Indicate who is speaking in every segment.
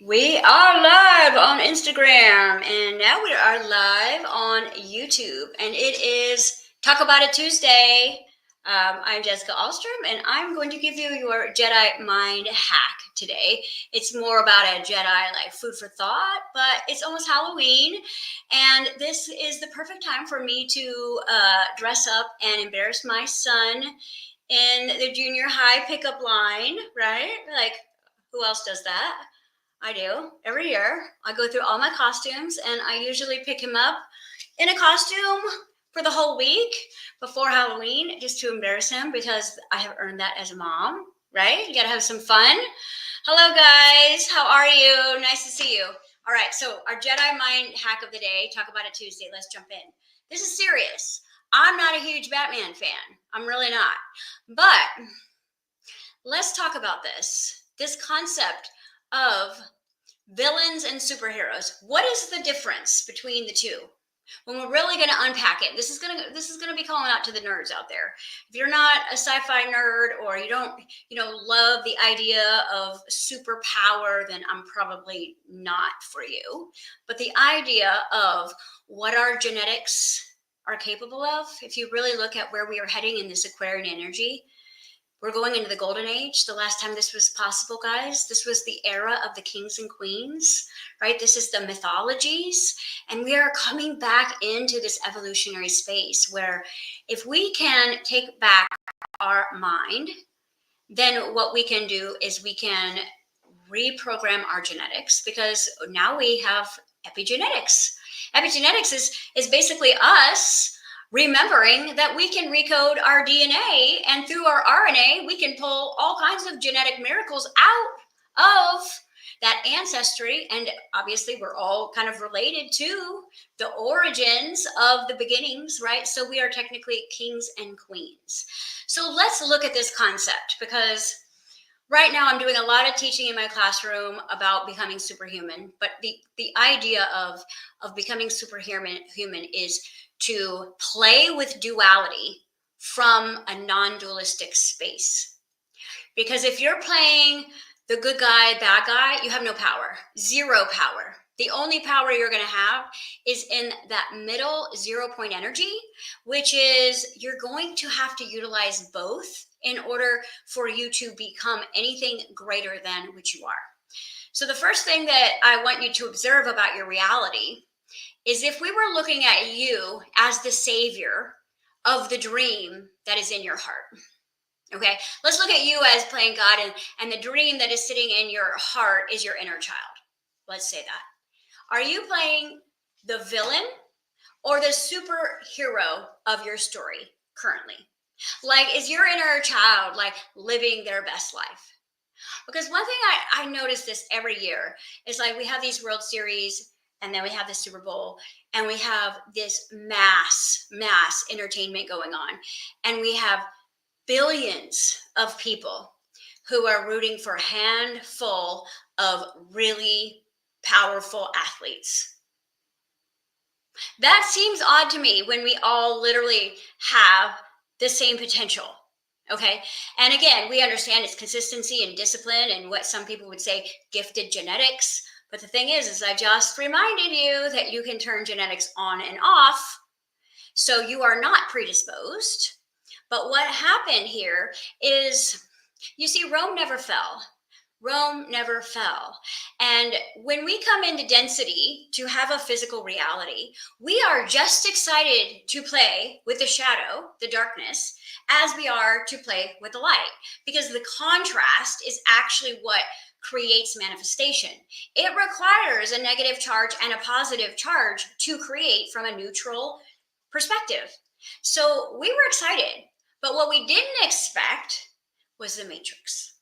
Speaker 1: We are live on Instagram and now we are live on YouTube, and it is Talk About It Tuesday. I'm Jessica Alstrom, and I'm going to give you your Jedi mind hack today. It's more about a Jedi like food for thought, but it's almost Halloween, and this is the perfect time for me to dress up and embarrass my son in the junior high pickup line, right? Like, who else does that? I do. Every year, I go through all my costumes and I usually pick him up in a costume for the whole week before Halloween just to embarrass him because I have earned that as a mom, right? You got to have some fun. Hello, guys. How are you? Nice to see you. All right. So, our Jedi mind hack of the day, Talk About It Tuesday. Let's jump in. This is serious. I'm not a huge Batman fan. I'm really not. But let's talk about this concept of villains and superheroes. What is the difference between the two? When we're really going to unpack it, this is going to be calling out to the nerds out there. If you're not a sci-fi nerd or you don't, love the idea of superpower, then I'm probably not for you. But the idea of what our genetics are capable of, if you really look at where we are heading in this Aquarian energy, we're going into the golden age. The last time this was possible, guys, this was the era of the kings and queens, right? This is the mythologies. And we are coming back into this evolutionary space where if we can take back our mind, then what we can do is we can reprogram our genetics, because now we have epigenetics. Epigenetics is basically us remembering that we can recode our DNA, and through our RNA, we can pull all kinds of genetic miracles out of that ancestry. And obviously, we're all kind of related to the origins of the beginnings, right? So we are technically kings and queens. So let's look at this concept, because right now I'm doing a lot of teaching in my classroom about becoming superhuman. But the idea of becoming superhuman is to play with duality from a non-dualistic space. Because if you're playing the good guy, bad guy, you have no power, zero power. The only power you're going to have is in that middle 0 point energy, which is you're going to have to utilize both in order for you to become anything greater than which you are. So the first thing that I want you to observe about your reality is if we were looking at you as the savior of the dream that is in your heart. Okay, let's look at you as playing God, and the dream that is sitting in your heart is your inner child. Let's say that. Are you playing the villain or the superhero of your story currently? Like, is your inner child like living their best life? Because one thing I notice this every year is like we have these World Series, and then we have the Super Bowl, and we have this mass entertainment going on, and we have billions of people who are rooting for a handful of really powerful athletes. That seems odd to me when we all literally have the same potential. Okay. And again, we understand it's consistency and discipline and what some people would say gifted genetics. But the thing is I just reminded you that you can turn genetics on and off. So you are not predisposed. But what happened here is, you see, Rome never fell. Rome never fell. And when we come into density to have a physical reality, we are just excited to play with the shadow, the darkness, as we are to play with the light, because the contrast is actually what creates manifestation. It requires a negative charge and a positive charge to create from a neutral perspective. So we were excited, but what we didn't expect was the Matrix.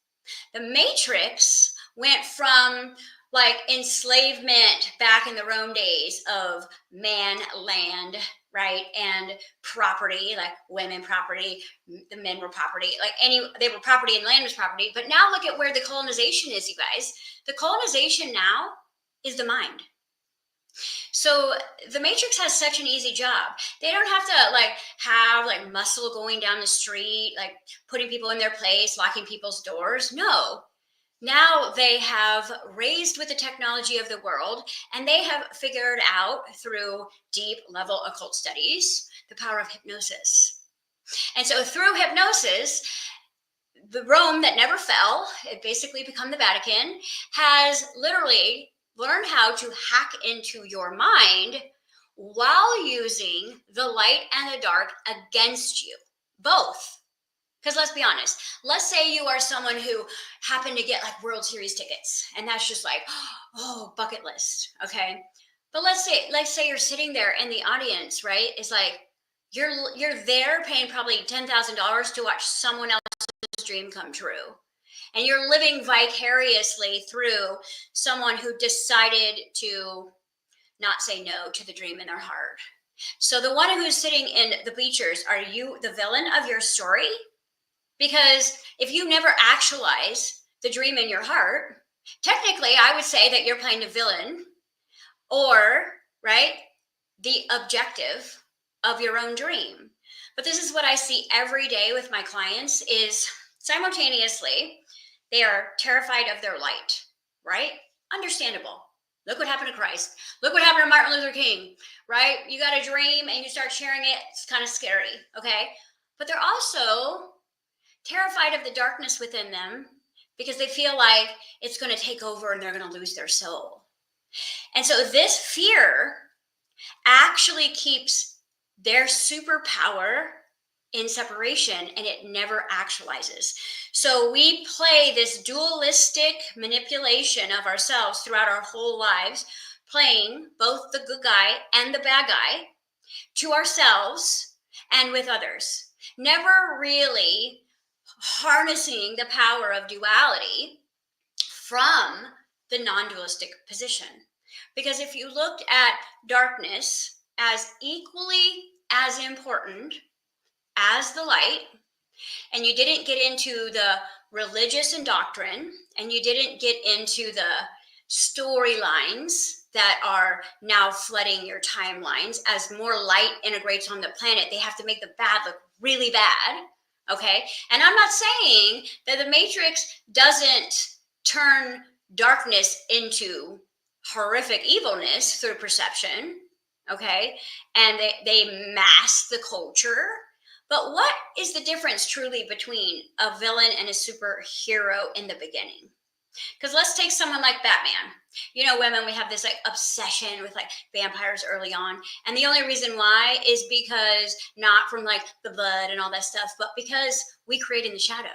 Speaker 1: The Matrix went from like enslavement back in the Rome days of man, land, right, and property, like women property, the men were property, they were property and land was property. But now look at where the colonization is, you guys. The colonization now is the mind. So the Matrix has such an easy job. They don't have to have muscle going down the street, like putting people in their place, locking people's doors. No, Now they have raised with the technology of the world, and they have figured out through deep level occult studies the power of hypnosis. And so through hypnosis, the Rome that never fell, it basically become the Vatican, has literally learned how to hack into your mind while using the light and the dark against you, both. Because let's be honest, let's say you are someone who happened to get like World Series tickets, and that's just like, oh, bucket list, okay? But let's say you're sitting there in the audience, right? It's like you're there paying probably $10,000 to watch someone else's dream come true, and you're living vicariously through someone who decided to not say no to the dream in their heart. So the one who's sitting in the bleachers, are you the villain of your story? Because if you never actualize the dream in your heart, technically, I would say that you're playing the villain or, right, the objective of your own dream. But this is what I see every day with my clients is simultaneously they are terrified of their light, right? Understandable. Look what happened to Christ. Look what happened to Martin Luther King, right? You got a dream and you start sharing it. It's kind of scary, okay? But they're also terrified of the darkness within them because they feel like it's going to take over and they're going to lose their soul. And so this fear actually keeps their superpower in separation, and it never actualizes. So we play this dualistic manipulation of ourselves throughout our whole lives, playing both the good guy and the bad guy to ourselves and with others, never really harnessing the power of duality from the non-dualistic position. Because if you looked at darkness as equally as important as the light, and you didn't get into the religious and doctrine, and you didn't get into the storylines that are now flooding your timelines, as more light integrates on the planet, they have to make the bad look really bad. Okay. And I'm not saying that the Matrix doesn't turn darkness into horrific evilness through perception. Okay. And they mask the culture. But what is the difference truly between a villain and a superhero in the beginning? Because let's take someone like Batman. You know, women, we have this like obsession with like vampires early on. And the only reason why is because not from like the blood and all that stuff, but because we create in the shadow.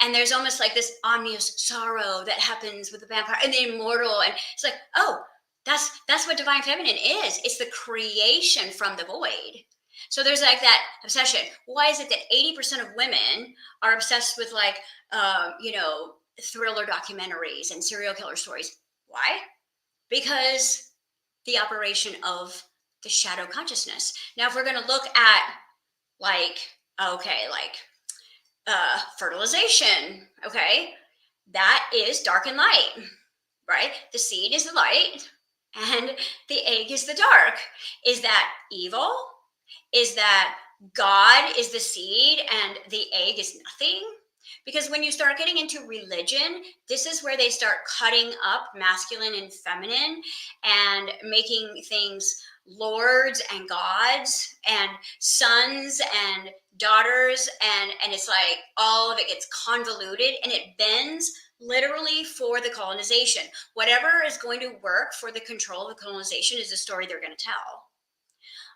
Speaker 1: And there's almost like this omnious sorrow that happens with the vampire and the immortal. And it's like, oh, that's what divine feminine is. It's the creation from the void. So there's like that obsession. Why is it that 80% of women are obsessed with like, thriller documentaries and serial killer stories? Why? Because the operation of the shadow consciousness. Now, if we're going to look at like, okay, like fertilization, okay, that is dark and light, right? The seed is the light and the egg is the dark. Is that evil? Is that God is the seed and the egg is nothing? Because when you start getting into religion, this is where they start cutting up masculine and feminine and making things lords and gods and sons and daughters, and it's like all of it gets convoluted and it bends literally for the colonization. Whatever is going to work for the control of the colonization is the story they're going to tell.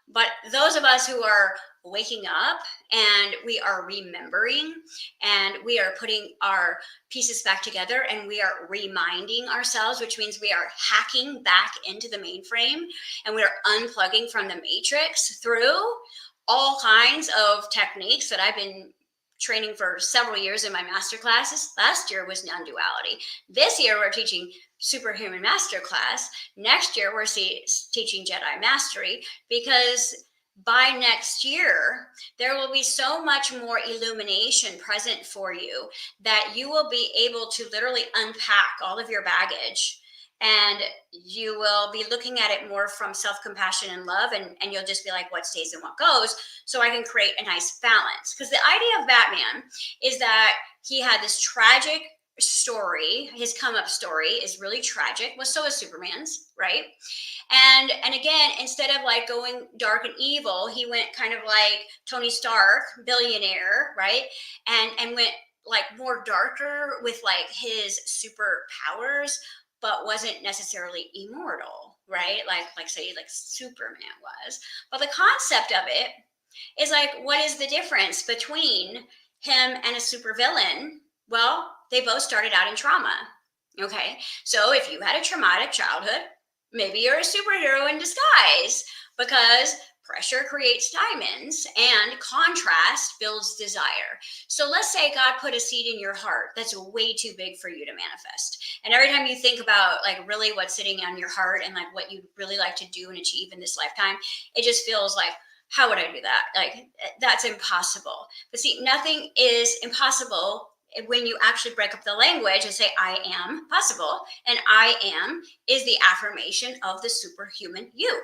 Speaker 1: But those of us who are waking up and we are remembering and we are putting our pieces back together and we are reminding ourselves, which means we are hacking back into the mainframe and we are unplugging from the matrix through all kinds of techniques that I've been training for several years in my master classes. Last year was non-duality. This year we're teaching superhuman masterclass. Next year we're teaching Jedi mastery, because by next year there will be so much more illumination present for you that you will be able to literally unpack all of your baggage, and you will be looking at it more from self-compassion and love, and you'll just be like, what stays and what goes, so I can create a nice balance. Because the idea of Batman is that he had this tragic story, his come up story is really tragic. Well, so is Superman's, right? And again, instead of like going dark and evil, he went kind of like Tony Stark, billionaire, right? And went like more darker with like his superpowers, but wasn't necessarily immortal, right? Like say like Superman was. But the concept of it is like, what is the difference between him and a supervillain? Well, they both started out in trauma. Okay. So if you had a traumatic childhood, maybe you're a superhero in disguise because pressure creates diamonds and contrast builds desire. So let's say God put a seed in your heart that's way too big for you to manifest. And every time you think about like really what's sitting on your heart and like what you'd really like to do and achieve in this lifetime, it just feels like, how would I do that? Like, that's impossible. But see, nothing is impossible when you actually break up the language and say, I am possible. And I am is the affirmation of the superhuman you.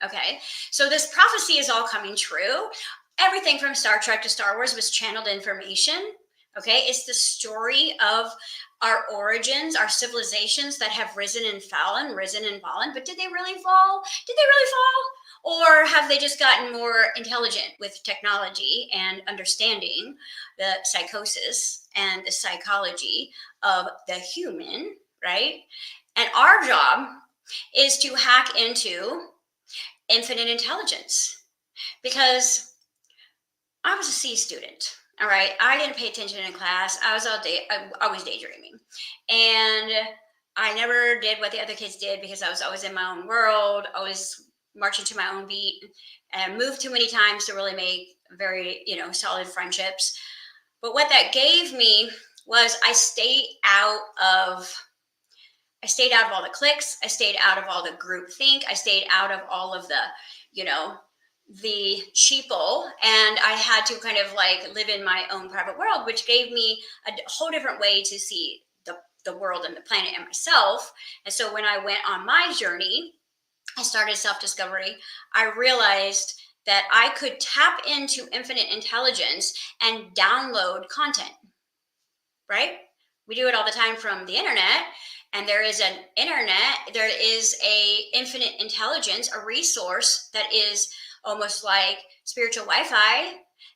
Speaker 1: Okay. So this prophecy is all coming true. Everything from Star Trek to Star Wars was channeled information. Okay. It's the story of our origins, our civilizations that have risen and fallen, risen and fallen. But did they really fall? Did they really fall? Or have they just gotten more intelligent with technology and understanding the psychosis and the psychology of the human, right? And our job is to hack into infinite intelligence because I was a C student. All right. I didn't pay attention in class. I was always daydreaming. And I never did what the other kids did because I was always in my own world, always marching to my own beat, and moved too many times to really make very, solid friendships. But what that gave me was I stayed out of all the cliques. I stayed out of all the group think. I stayed out of all of the sheeple, and I had to kind of like live in my own private world, which gave me a whole different way to see the world and the planet and myself. And so when I went on my journey, I started self-discovery. I realized that I could tap into infinite intelligence and download content, right? We do it all the time from the internet, and there is a infinite intelligence, a resource that is almost like spiritual Wi-Fi,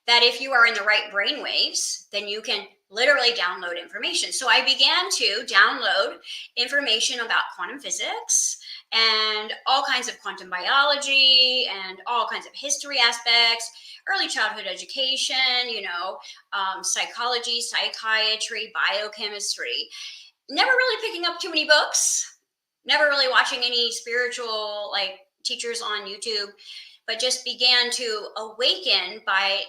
Speaker 1: that if you are in the right brain waves, then you can literally download information. So I began to download information about quantum physics and all kinds of quantum biology and all kinds of history aspects, early childhood education, psychology, psychiatry, biochemistry. Never really picking up too many books, never really watching any spiritual like teachers on YouTube, but just began to awaken by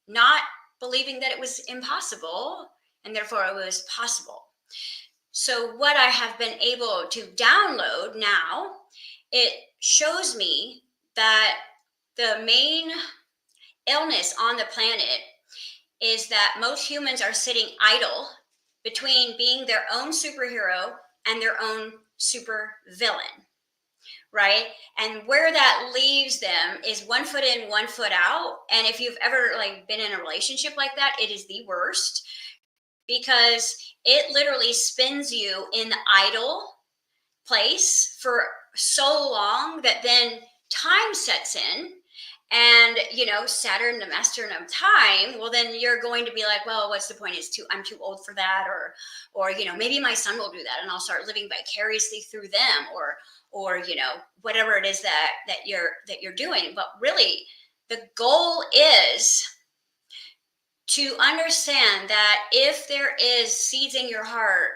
Speaker 1: not believing that it was impossible and therefore it was possible. So what I have been able to download now, it shows me that the main illness on the planet is that most humans are sitting idle between being their own superhero and their own super villain, right? And where that leaves them is 1 foot in, 1 foot out. And if you've ever like been in a relationship like that, it is the worst because it literally spins you in the idle place for so long that then time sets in. And Saturn, the master of time, well then you're going to be like, well, what's the point? I'm too old for that, or maybe my son will do that and I'll start living vicariously through them, or whatever it is that you're doing. But really the goal is to understand that if there is seeds in your heart,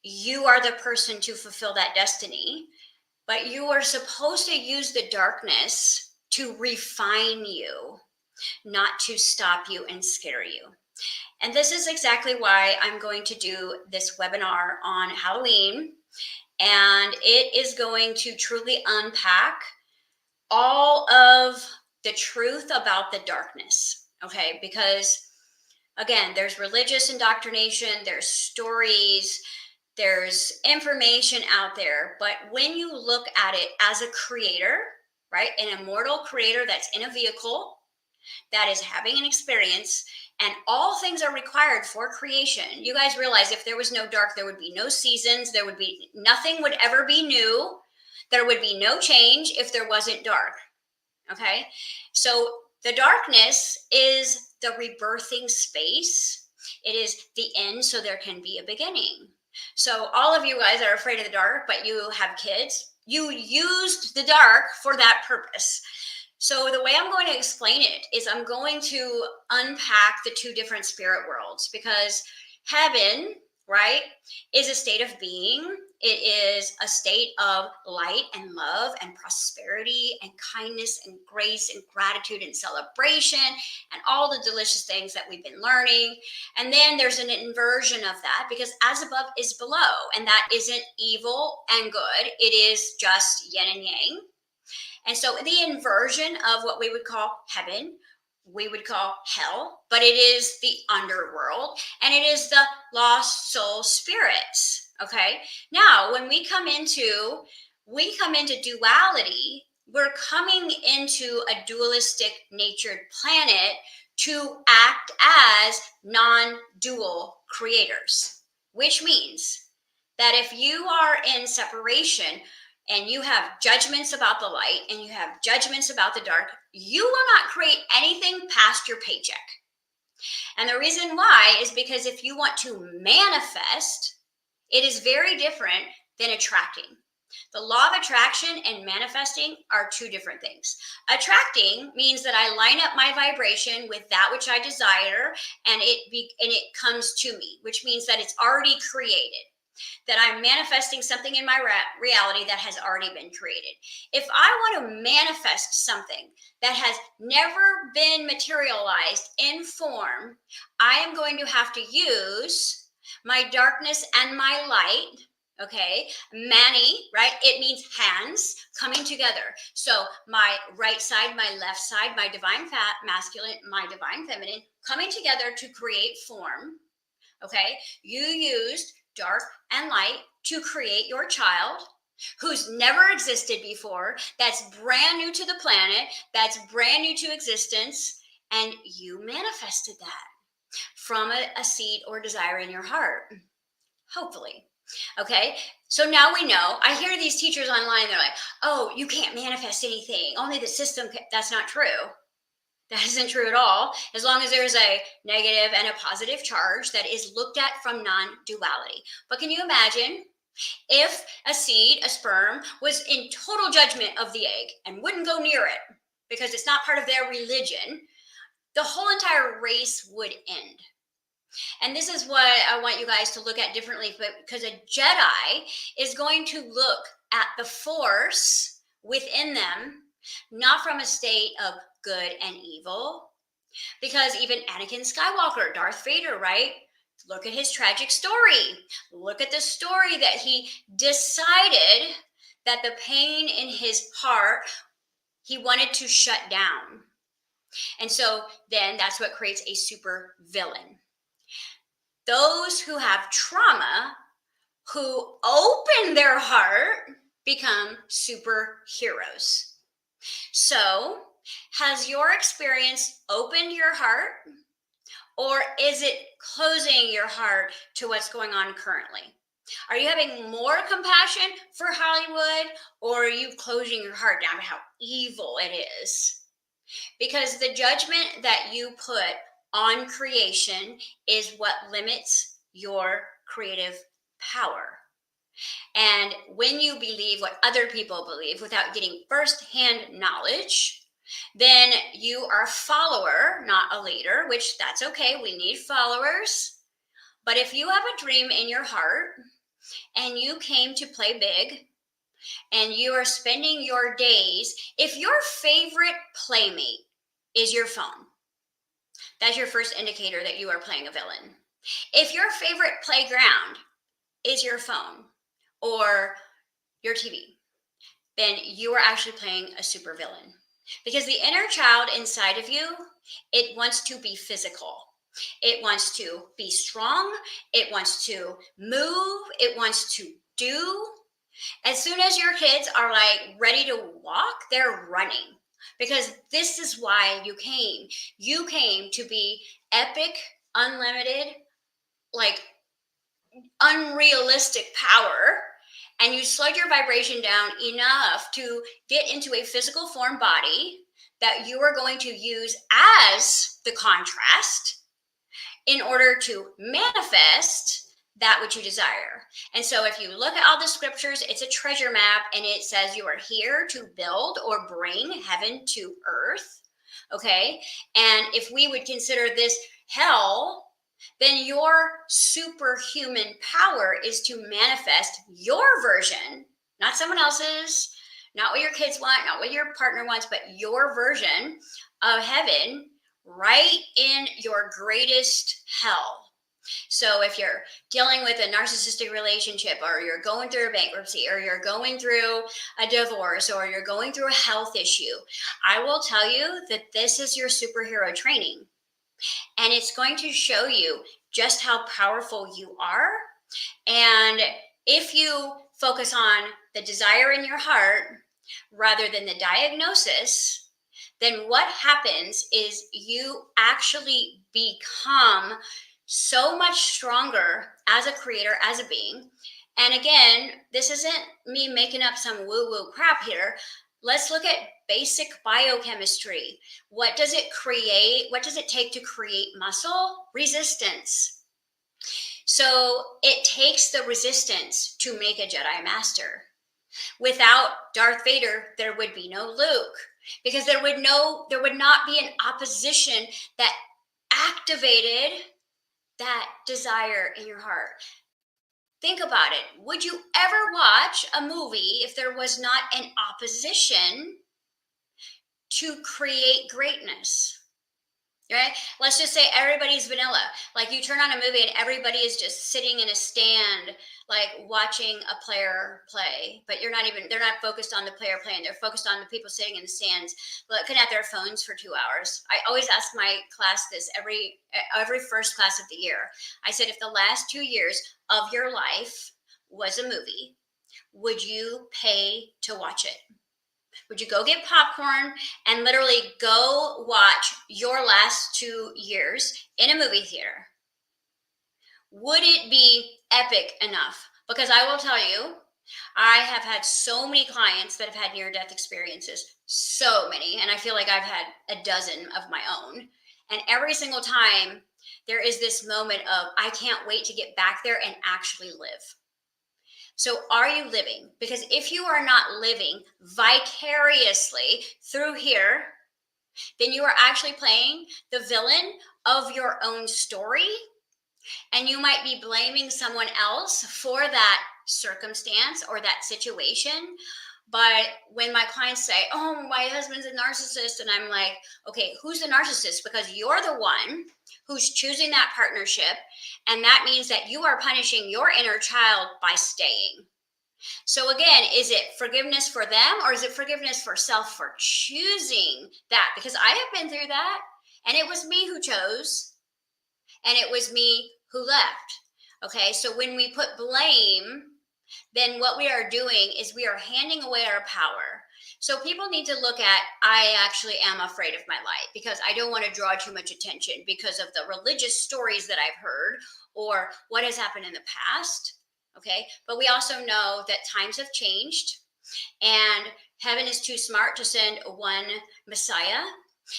Speaker 1: you are the person to fulfill that destiny, but you are supposed to use the darkness to refine you, not to stop you and scare you. And this is exactly why I'm going to do this webinar on Halloween. And it is going to truly unpack all of the truth about the darkness. Okay. Because again, there's religious indoctrination, there's stories, there's information out there. But when you look at it as a creator, right, an immortal creator that's in a vehicle, that is having an experience, and all things are required for creation. You guys realize if there was no dark, there would be no seasons, there would be nothing would ever be new, there would be no change if there wasn't dark. Okay, so the darkness is the rebirthing space. It is the end, so there can be a beginning. So all of you guys are afraid of the dark, but you have kids. You used the dark for that purpose. So the way I'm going to explain it is I'm going to unpack the two different spirit worlds, because heaven, right, is a state of being. It is a state of light and love and prosperity and kindness and grace and gratitude and celebration and all the delicious things that we've been learning. And then there's an inversion of that, because as above is below, and that isn't evil and good. It is just yin and yang. And so the inversion of what we would call heaven, we would call hell, but it is the underworld, and it is the lost soul spirits. Okay. Now, when we come into duality, we're coming into a dualistic natured planet to act as non-dual creators, which means that if you are in separation and you have judgments about the light and you have judgments about the dark, you will not create anything past your paycheck. And the reason why is because if you want to manifest, it is very different than attracting. The law of attraction and manifesting are two different things. Attracting means that I line up my vibration with that which I desire, and it comes to me, which means that it's already created, that I'm manifesting something in my reality that has already been created. If I want to manifest something that has never been materialized in form, I am going to have to use my darkness and my light. Okay, mani, right? It means hands coming together. So my right side, my left side, my divine masculine, my divine feminine coming together to create form. Okay, you used dark and light to create your child who's never existed before, that's brand new to the planet, that's brand new to existence, and you manifested that from a seed or desire in your heart, hopefully. Okay, so now we know. I hear these teachers online, they're like, oh, you can't manifest anything, only the system can. That's not true. That isn't true at all, as long as there's a negative and a positive charge that is looked at from non-duality. But can you imagine if a seed, a sperm, was in total judgment of the egg and wouldn't go near it because it's not part of their religion? The whole entire race would end. And this is what I want you guys to look at differently, because a Jedi is going to look at the force within them, not from a state of good and evil, because even Anakin Skywalker, Darth Vader, right? Look at his tragic story. Look at the story that he decided that the pain in his heart, he wanted to shut down. And so then that's what creates a super villain. Those who have trauma, who open their heart, become superheroes. So, has your experience opened your heart, or is it closing your heart to what's going on currently? Are you having more compassion for Hollywood, or are you closing your heart down to how evil it is? Because the judgment that you put on creation is what limits your creative power. And when you believe what other people believe without getting firsthand knowledge, then you are a follower, not a leader, which that's okay. We need followers. But if you have a dream in your heart and you came to play big and you are spending your days, if your favorite playmate is your phone, that's your first indicator that you are playing a villain. If your favorite playground is your phone or your TV, then you are actually playing a supervillain. Because the inner child inside of you, it wants to be physical. It wants to be strong. It wants to move. It wants to do. As soon as your kids are like ready to walk, they're running. because this is why you came. You came to be epic, unlimited, like unrealistic power, and you slowed your vibration down enough to get into a physical form body that you are going to use as the contrast in order to manifest that which you desire. And so if you look at all the scriptures, it's a treasure map, and it says you are here to build or bring heaven to earth. Okay. And if we would consider this hell, then your superhuman power is to manifest your version, not someone else's, not what your kids want, not what your partner wants, but your version of heaven right in your greatest hell. So if you're dealing with a narcissistic relationship, or you're going through a bankruptcy, or you're going through a divorce, or you're going through a health issue, I will tell you that this is your superhero training. And it's going to show you just how powerful you are. And if you focus on the desire in your heart rather than the diagnosis, then what happens is you actually become so much stronger as a creator, as a being. And again, this isn't me making up some woo-woo crap here. Let's look at basic biochemistry. What does it create? What does it take to create muscle? Resistance. So it takes the resistance to make a Jedi Master. Without Darth Vader, there would be no Luke, because there would not be an opposition that activated that desire in your heart. Think about it. Would you ever watch a movie if there was not an opposition to create greatness? Right? Let's just say everybody's vanilla. Like, you turn on a movie and everybody is just sitting in a stand, like watching a player play, but they're not focused on the player playing. They're focused on the people sitting in the stands looking at their phones for 2 hours. I always ask my class this every first class of the year. I said, if the last 2 years of your life was a movie, would you pay to watch it? Would you go get popcorn and literally go watch your last 2 years in a movie theater? Would it be epic enough? Because I will tell you, I have had so many clients that have had near-death experiences, so many, and I feel like I've had a dozen of my own. And every single time, there is this moment of, I can't wait to get back there and actually live. So are you living? Because if you are not living vicariously through here, then you are actually playing the villain of your own story. And you might be blaming someone else for that circumstance or that situation. But when my clients say, oh, my husband's a narcissist, and I'm like, okay, who's the narcissist? Because you're the one who's choosing that partnership. And that means that you are punishing your inner child by staying. So again, is it forgiveness for them, or is it forgiveness for self for choosing that? Because I have been through that, and it was me who chose, and it was me who left. Okay, so when we put blame, then what we are doing is we are handing away our power. So people need to look at, I actually am afraid of my life because I don't want to draw too much attention because of the religious stories that I've heard or what has happened in the past. Okay, but we also know that times have changed, and heaven is too smart to send one Messiah.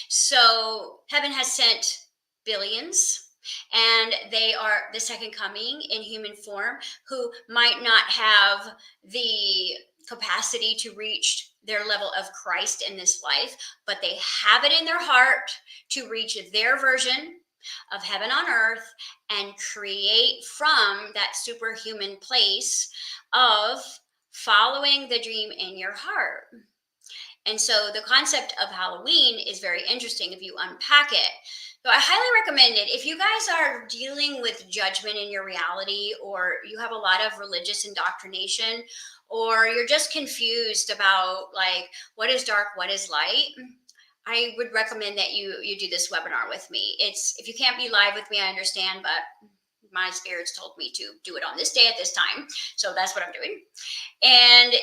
Speaker 1: So heaven has sent billions, and they are the second coming in human form, who might not have the capacity to reach their level of Christ in this life, but they have it in their heart to reach their version of heaven on earth and create from that superhuman place of following the dream in your heart. And so the concept of Halloween is very interesting if you unpack it. So I highly recommend it. If you guys are dealing with judgment in your reality, or you have a lot of religious indoctrination, or you're just confused about like what is dark, what is light, I would recommend that you do this webinar with me. If you can't be live with me, I understand, but my spirits told me to do it on this day at this time. So that's what I'm doing. And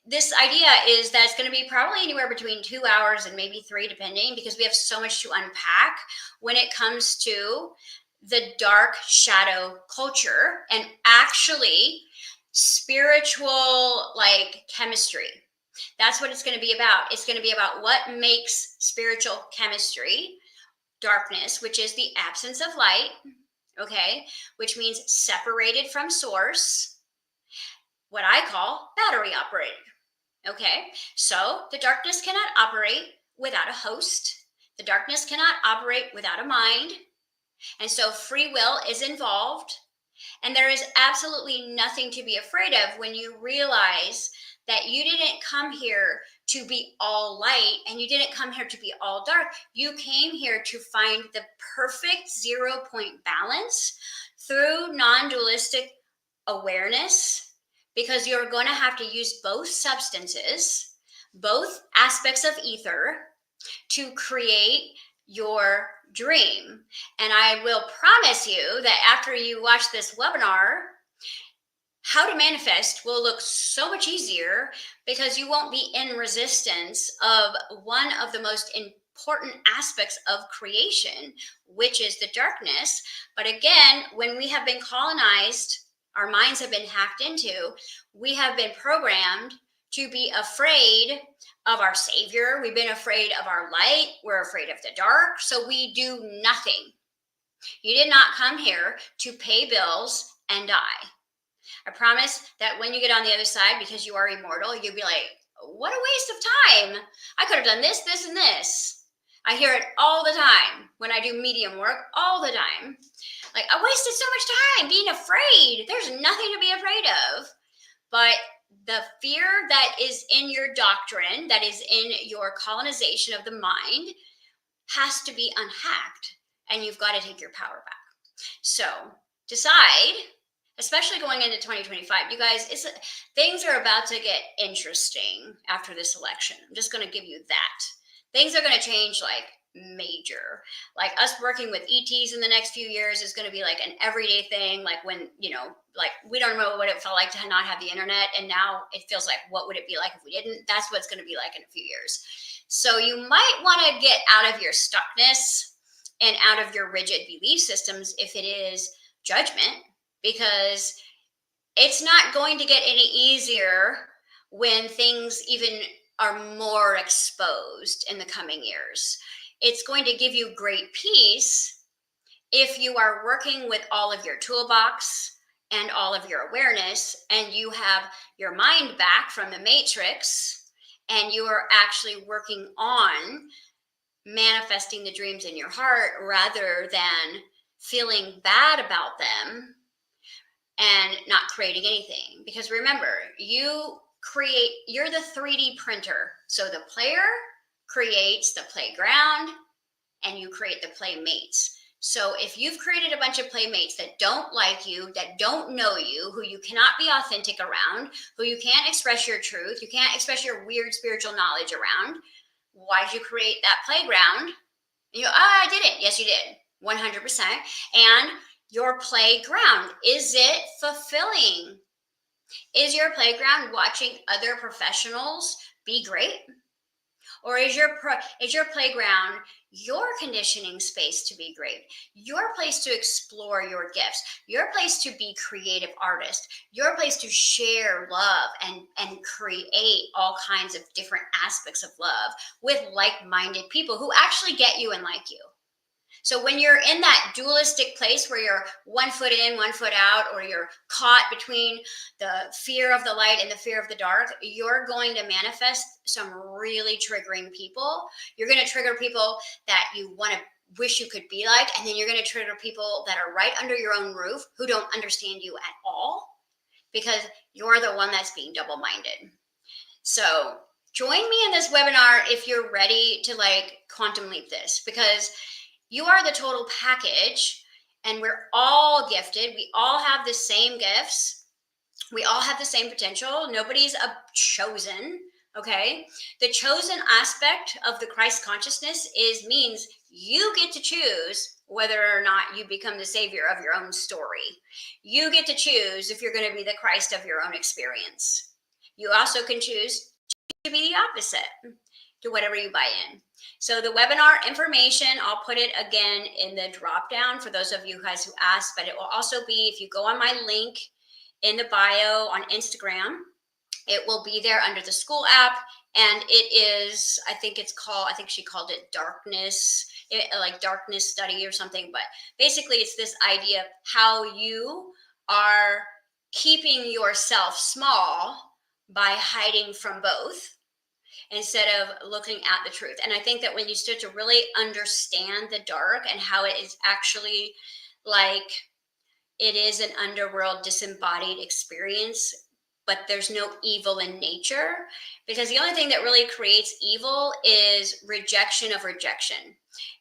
Speaker 1: this idea is that it's going to be probably anywhere between 2 hours and maybe 3, depending, because we have so much to unpack when it comes to the dark shadow culture and actually spiritual like chemistry. That's what it's going to be about. It's going to be about what makes spiritual chemistry darkness, which is the absence of light, okay, which means separated from source, what I call battery operated. Okay, so the darkness cannot operate without a host. The darkness cannot operate without a mind. And so free will is involved. And there is absolutely nothing to be afraid of when you realize that you didn't come here to be all light and you didn't come here to be all dark. You came here to find the perfect 0 point balance through non dualistic awareness, because you're going to have to use both substances, both aspects of ether, to create your dream. And I will promise you that after you watch this webinar, how to manifest will look so much easier, because you won't be in resistance of one of the most important aspects of creation, which is the darkness. But again, when we have been colonized, our minds have been hacked into, we have been programmed to be afraid of our savior. We've been afraid of our light. We're afraid of the dark. So we do nothing. You did not come here to pay bills and die. I promise that when you get on the other side, because you are immortal, you'll be like, what a waste of time. I could have done this, this, and this. I hear it all the time when I do medium work, all the time. Like, I wasted so much time being afraid. There's nothing to be afraid of. But the fear that is in your doctrine, that is in your colonization of the mind, has to be unhacked. And you've got to take your power back. So decide, especially going into 2025, you guys, things are about to get interesting after this election. I'm just going to give you that. Things are going to change like major. Like us working with ETs in the next few years is going to be like an everyday thing. Like when, like we don't know what it felt like to not have the internet. And now it feels like, what would it be like if we didn't? That's what it's going to be like in a few years. So you might want to get out of your stuckness and out of your rigid belief systems if it is judgment, because it's not going to get any easier when things even are more exposed in the coming years. It's going to give you great peace if you are working with all of your toolbox and all of your awareness, and you have your mind back from the matrix, and you are actually working on manifesting the dreams in your heart rather than feeling bad about them and not creating anything. Because remember, you're the 3D printer. So the player creates the playground and you create the playmates. So if you've created a bunch of playmates that don't like you, that don't know you, who you cannot be authentic around, who you can't express your truth, you can't express your weird spiritual knowledge around, why did you create that playground? And you go, I didn't. Yes, you did. 100%. And your playground, is it fulfilling? Is your playground watching other professionals be great? Or is your playground your conditioning space to be great? Your place to explore your gifts, your place to be creative artist, your place to share love and create all kinds of different aspects of love with like-minded people who actually get you and like you. So when you're in that dualistic place where you're 1 foot in, 1 foot out, or you're caught between the fear of the light and the fear of the dark, you're going to manifest some really triggering people. You're going to trigger people that you want to wish you could be like, and then you're going to trigger people that are right under your own roof who don't understand you at all, because you're the one that's being double-minded. So join me in this webinar if you're ready to like quantum leap this, because you are the total package, and we're all gifted. We all have the same gifts. We all have the same potential. Nobody's a chosen, okay? The chosen aspect of the Christ consciousness means you get to choose whether or not you become the savior of your own story. You get to choose if you're going to be the Christ of your own experience. You also can choose to be the opposite to whatever you buy in. So the webinar information, I'll put it again in the drop down for those of you guys who asked, but it will also be, if you go on my link in the bio on Instagram, it will be there under the school app. And it is, I think she called it like darkness study or something. But basically it's this idea of how you are keeping yourself small by hiding from both instead of looking at the truth. And I think that when you start to really understand the dark and how it is actually like, it is an underworld disembodied experience, but there's no evil in nature, because the only thing that really creates evil is rejection of rejection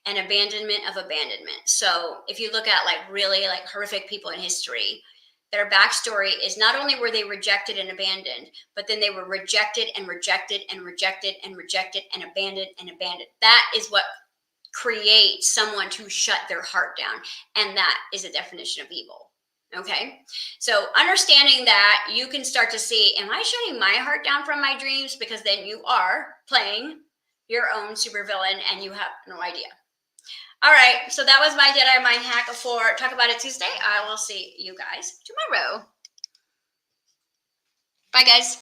Speaker 1: and abandonment of abandonment. So if you look at like really like horrific people in history, their backstory is not only were they rejected and abandoned, but then they were rejected and rejected and rejected and rejected and abandoned and abandoned. That is what creates someone to shut their heart down. And that is a definition of evil. Okay. So understanding that, you can start to see, am I shutting my heart down from my dreams? Because then you are playing your own supervillain and you have no idea. All right. So that was my Jedi Mind Hack for Talk About It Tuesday. I will see you guys tomorrow. Bye, guys.